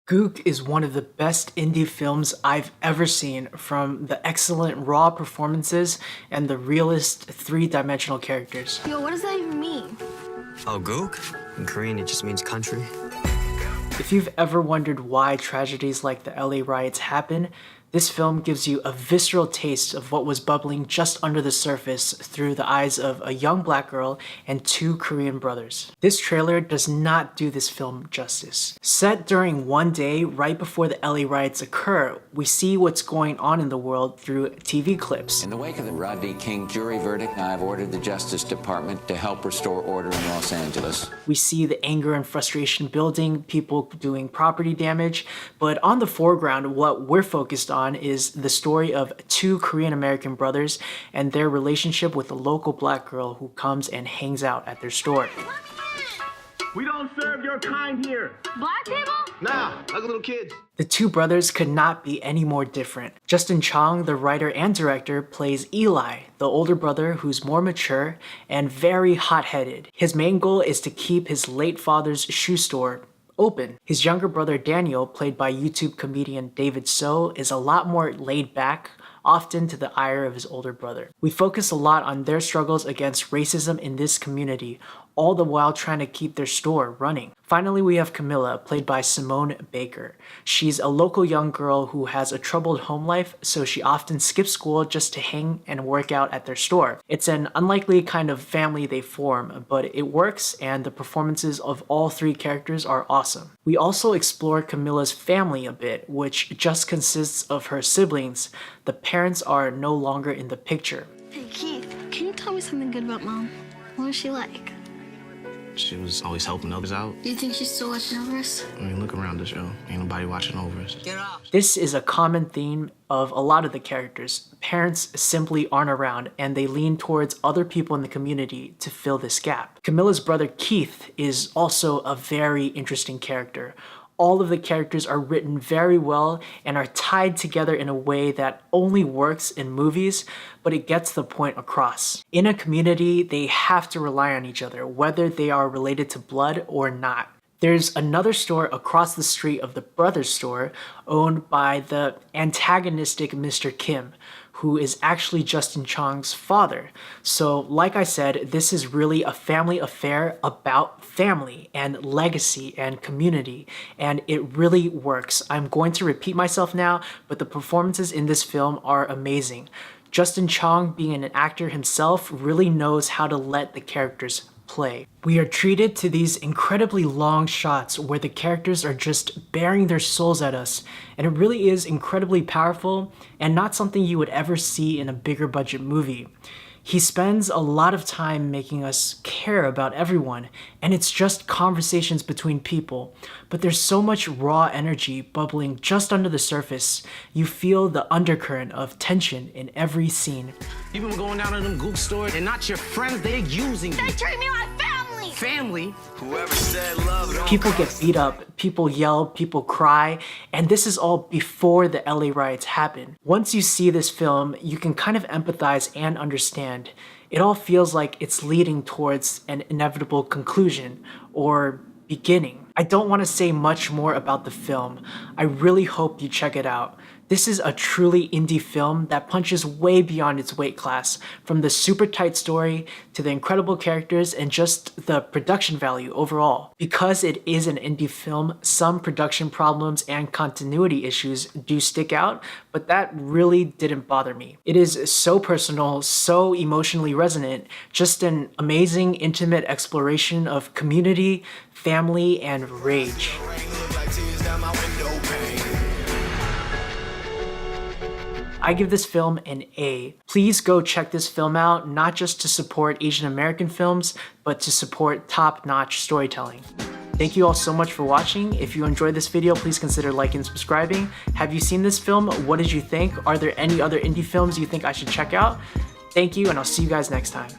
Gook is one of the best indie films I've ever seen, from the excellent raw performances and the realist three-dimensional characters. Yo, what does that even mean? Oh, Gook? In Korean, it just means country. If you've ever wondered why tragedies like the LA riots happen, this film gives you a visceral taste of what was bubbling just under the surface through the eyes of a young black girl and two Korean brothers. This trailer does not do this film justice. Set during one day right before the LA riots occur, we see what's going on in the world through TV clips. In the wake of the Rodney King jury verdict, I've ordered the Justice Department to help restore order in Los Angeles. We see the anger and frustration building, people doing property damage, but on the foreground, what we're focused on is the story of two Korean American brothers and their relationship with a local black girl who comes and hangs out at their store. We don't serve your kind here. Black people? Nah, like little kids. The two brothers could not be any more different. Justin Chon, the writer and director, plays Eli, the older brother who's more mature and very hot-headed. His main goal is to keep his late father's shoe store open. His younger brother Daniel, played by YouTube comedian David So, is a lot more laid back, often to the ire of his older brother. We focus a lot on their struggles against racism in this community, all the while trying to keep their store running. Finally, we have Camilla, played by Simone Baker. She's a local young girl who has a troubled home life, so she often skips school just to hang and work out at their store. It's an unlikely kind of family they form, but it works, and the performances of all three characters are awesome. We also explore Camilla's family a bit, which just consists of her siblings. The parents are no longer in the picture. Hey, Keith, can you tell me something good about Mom? What was she like? She was always helping others out. Do you think she's still watching over us? I mean, look around the show. Ain't nobody watching over us. Get up! This is a common theme of a lot of the characters. Parents simply aren't around, and they lean towards other people in the community to fill this gap. Camilla's brother Keith is also a very interesting character. All of the characters are written very well and are tied together in a way that only works in movies, but it gets the point across. In a community, they have to rely on each other, whether they are related to blood or not. There's another store across the street of the brothers' store, owned by the antagonistic Mr. Kim, who is actually Justin Chong's father. So like I said, this is really a family affair about family and legacy and community, and it really works. I'm going to repeat myself now, but the performances in this film are amazing. Justin Chon, being an actor himself, really knows how to let the characters play. We are treated to these incredibly long shots where the characters are just bearing their souls at us, and it really is incredibly powerful and not something you would ever see in a bigger budget movie. He spends a lot of time making us care about everyone, and it's just conversations between people, but there's so much raw energy bubbling just under the surface. You feel the undercurrent of tension in every scene. You been going down to them Gook stores and not your friends, they're using you. They treat me like family! Family? Whoever said love don't People get beat up, people yell, people cry, and this is all before the LA riots happen. Once you see this film, you can kind of empathize and understand. It all feels like it's leading towards an inevitable conclusion or beginning. I don't want to say much more about the film. I really hope you check it out. This is a truly indie film that punches way beyond its weight class, from the super tight story to the incredible characters and just the production value overall. Because it is an indie film, some production problems and continuity issues do stick out, but that really didn't bother me. It is so personal, so emotionally resonant, just an amazing, intimate exploration of community, family, and rage. I give this film an A. Please go check this film out, not just to support Asian American films, but to support top-notch storytelling. Thank you all so much for watching. If you enjoyed this video, please consider liking and subscribing. Have you seen this film? What did you think? Are there any other indie films you think I should check out? Thank you, and I'll see you guys next time.